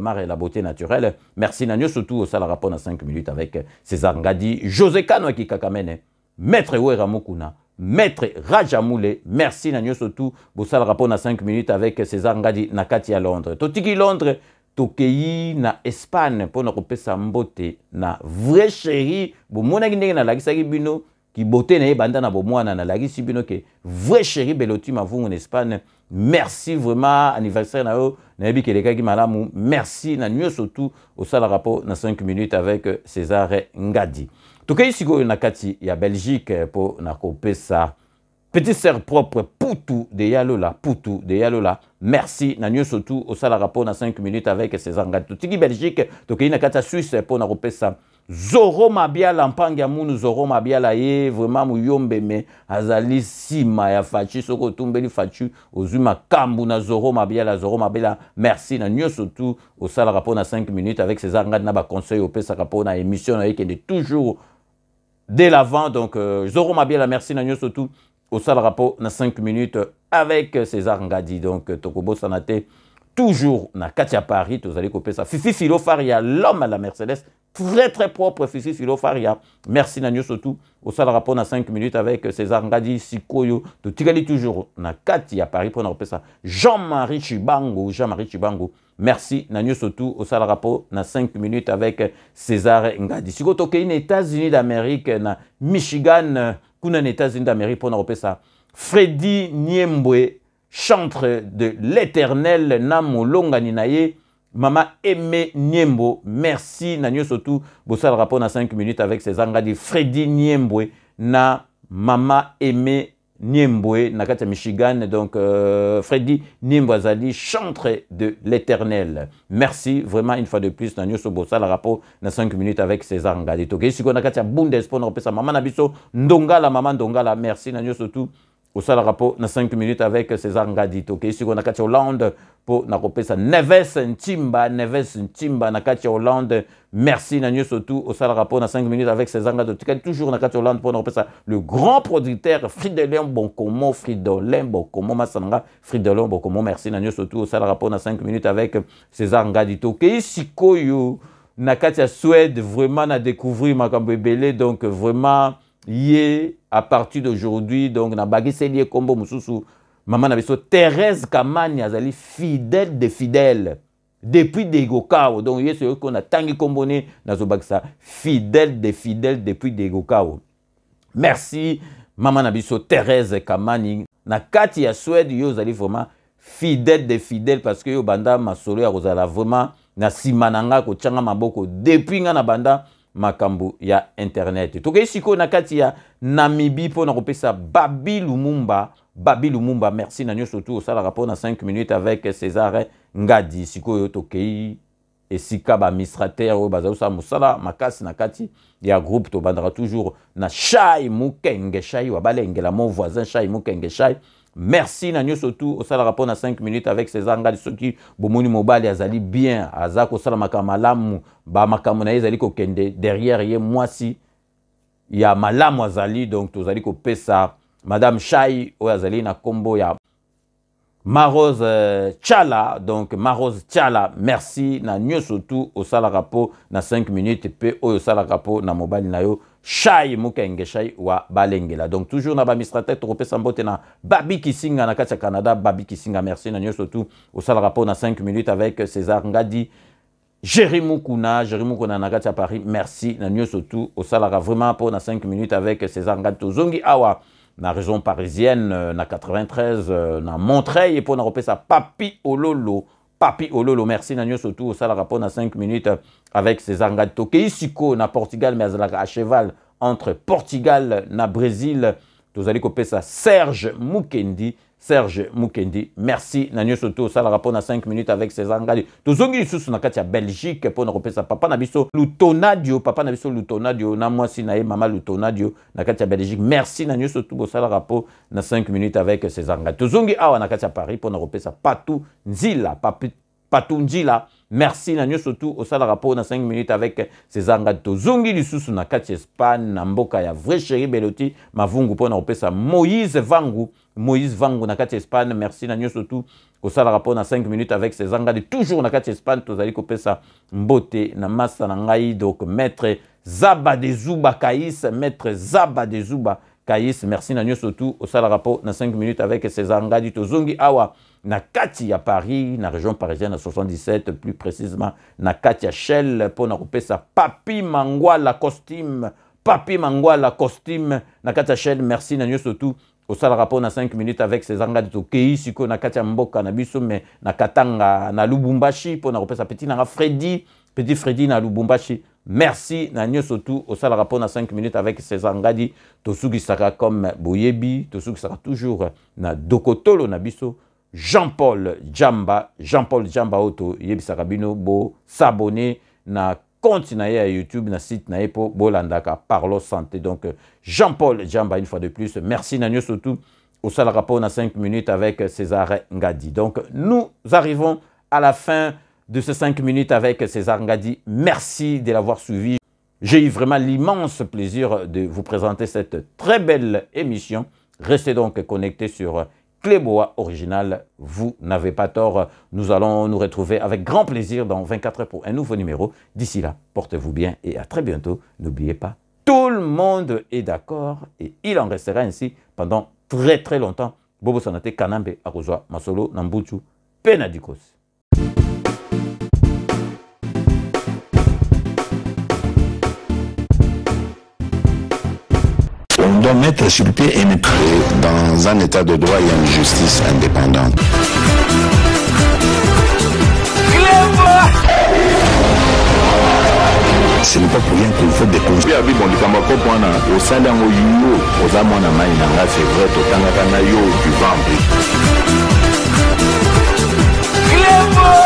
merci, Nanyo surtout au sale rapport, dans 5 minutes avec César Ngadi. José Kano qui kakamene, Maître Ouera Mokuna, Maître Rajamoule, merci Nanyo Sotou, Boussal rapport na 5 minutes avec César Ngadi Nakati à Londres. Totiki Londres, Tokei na Espagne, pour nous repérer mbote na vrai chéri, Boumona Guinée na Lagisaki Bino, qui boté na banda na Boumouana na Lagisi Bino, que vrai chéri Beloti Mavou en Espagne. Merci vraiment, anniversaire na yo, na yebi keleka ki malamu, merci Nanyo Sotou, au sale rapport na 5 minutes avec César Ngadi. Tokei siko na kati ya Belgique pour na kopesa petite sœur propre Poutou de Yalola. Merci na nyo surtout au sala rapport na 5 minutes avec César Ngadi. Tiki Belgique tokei na kati Suisse pour na kopesa Zoro Mabiala mpanga munu Zoro Mabiala ye vraiment muyombe me azali sima ya fachi soko tumbeli fachi ozuma kambu na Zoro Mabiala merci na nyo surtout au sala rapport na 5 minutes avec César Ngadi na ba conseil au pesa rapport na émission na yeke de toujours dès l'avant, donc Zoro Mabiala, merci Nanyo surtout au sale rapport na 5 minutes avec César Ngadi. Donc Tokobo Sanate, toujours na Katia Paris, vous allez couper ça. Fifi Filo Faria, l'homme à la Mercedes, très très propre, Fils Filofaria. Merci Nanyo surtout. Au sala rapport à 5 minutes avec César Ngadi, Sikoyo, de Tigali toujours, na Kati à Paris pour nous ça. Jean-Marie Chibango, merci Nanyo surtout. Au sala rapport à 5 minutes avec César Ngadi. Siko toke les États-Unis d'Amérique, na Michigan, kuna États-Unis d'Amérique pour nous ça. Freddy Niembwe, chantre de l'Éternel, Namo Longaninaye. Maman Aimé Niembo, merci Nanyo surtout. Bossal rapport na 5 minutes avec ses Ngadi. Freddy Niembwe, na Maman Aimé Niembwe, na Katia Michigan. Donc Freddy Niembwe Azali, chantre de l'Éternel. Merci vraiment une fois de plus Nanyo sur Bossal rapport na 5 minutes avec ses Ngadi. Donc ici on a Katia Bundes pour sa maman Nabiso Ndongala, maman Ndongala. Merci Nanyo surtout. Au sala rapport na 5 minutes avec César Ngadi. Ok, ici on a Katia Hollande pour na Neves Ntimba na Katia Hollande. Merci Nanyo surtout au sala rapport na 5 minutes avec César Ngadi. Toujours na Katia Hollande pour na le grand producteur Fridolin Bonkomo Masanga Fridolin Bonkomo. Merci Nanyo surtout au sala rapport na 5 minutes avec César Ngadi. Ok, ici koyo na Katia Suède vraiment na découvrir makambo belé, donc vraiment yé à partir d'aujourd'hui, donc na bagissé lié combo mususu maman na biso Thérèse Kamani azali fidèle de fidèles depuis Degokao. Donc yé c'est qu'on a tangi comboné na zo bagissa fidèle de fidèles depuis Degokao. Merci maman na biso Thérèse Kamani na kati ya Suède yo azali vraiment fidèle de fidèles parce que yo banda masolo ya kozala vraiment na simananga ko tchanga maboko depuis nga na banda makambu ya internet. Toke siko na kati ya Namibie pour na kopesa Babi Lumumba. Merci Nanyo surtout au sala rapport na 5 minutes avec César Ngadi. Siko yo tokei esika ba administrateur o baza usa musala makasi na kati ya groupe to bandara toujours na Shai Mukenge Shai wa balengela mon voisin Shai Mukenge Shai. Merci Nanyo surtout au sala rapport na 5 minutes avec César Ngadi. Soki bomoni mobile azali bien azako sala makamalamu ba makamu na ezali ko kende derrière ye mwasi ya malamu azali, donc tozali ko pesa Madame Shai o azali na kombo ya Marose Tchala. Donc Marose Tchala, merci Nanyo surtout au sala rapport na 5 minutes pe au sala rapport na mobile na yo Shai Mukenge Shai wa balengela. Donc toujours na administrateur tropé sambote na Babi Kisinga na Katia Canada. Babi Kisinga, merci Nanyo surtout au sala rapport na 5 minutes avec César Ngadi. Jérémy Kuna na Katia Paris, merci Nanyo surtout au sala vraiment pour na 5 minutes avec César Ngadi. Tozongi awa na région parisienne na 93 na Montreuil et pour na repesa Papi Ololo, merci Nanyo surtout au sala rapport na 5 minutes avec César Ngadi. Toke isiko na Portugal mais à cheval entre Portugal na Brésil. Tozali kopesa Serge Mukendi, merci Nanyo surtout au sala rapport na 5 minutes avec César Ngadi. Tozongi lisusu na kati ya Belgique pour na kopesa papa na biso Lutonadio, na mwasi na ye mama Lutonadio na kati ya Belgique. Merci Nanyo surtout au sala rapport na 5 minutes avec César Ngadi. Tozongi awa na kati ya Paris pour na kopesa Patou Nzila, merci Nanyo surtout au sala rapport na 5 minutes avec César Ngadi. Tozongi lisusu na kati Espagne na mboka ya Vrai Chéri Beloti Mavungu pour na kopesa Moïse Vangu na kati Espagne, merci Nanyo surtout au sala rapport na 5 minutes avec César Ngadi. Toujours na kati Espagne tozali kopesa mbote na masa na ngai, donc maître Zaba de Zuba Kaïs, merci Nanyo surtout au sala rapport na 5 minutes avec César Ngadi. Tozongi awa na kati ya Paris, na région parisienne à 77, plus précisément na kati ya Shell pour na kopesa Papi Mangwala costume na kati ya Shell, merci Nanyo surtout au sala rapport na 5 minutes avec César Ngadi. Tokei siko na kati ya mboka na biso me na Katanga na Lubumbashi pour na kopesa petit na Freddy na Lubumbashi. Merci Nanyo surtout au sala rapport na 5 minutes avec César Ngadi. Tosuki saka comme boyebi, tosuki saka toujours na dokotolo na biso Jean-Paul Djamba auto yebisaka bino bo s'abonner na compte na ya YouTube na site na po bolandaka Parlo Santé. Donc Jean-Paul Djamba une fois de plus, merci Nanyo surtout au sala rapport na 5 minutes avec César Ngadi. Donc nous arrivons à la fin de ces 5 minutes avec César Ngadi. Merci de l'avoir suivi. J'ai eu vraiment l'immense plaisir de vous présenter cette très belle émission. Restez donc connectés sur Clébois Original, vous n'avez pas tort. Nous allons nous retrouver avec grand plaisir dans 24 heures pour un nouveau numéro. D'ici là, portez-vous bien et à très bientôt. N'oubliez pas, tout le monde est d'accord et il en restera ainsi pendant très très longtemps. Bobo Sanate Kanambe Arozwa Masolo Nambuchu Penadikos. On doit mettre sur pied et dans un état de droit, il y a une justice indépendante. Ce n'est pas pour rien qu'il faut des conseils. Au salaire aux amants c'est vrai, au Tangana, tu vas en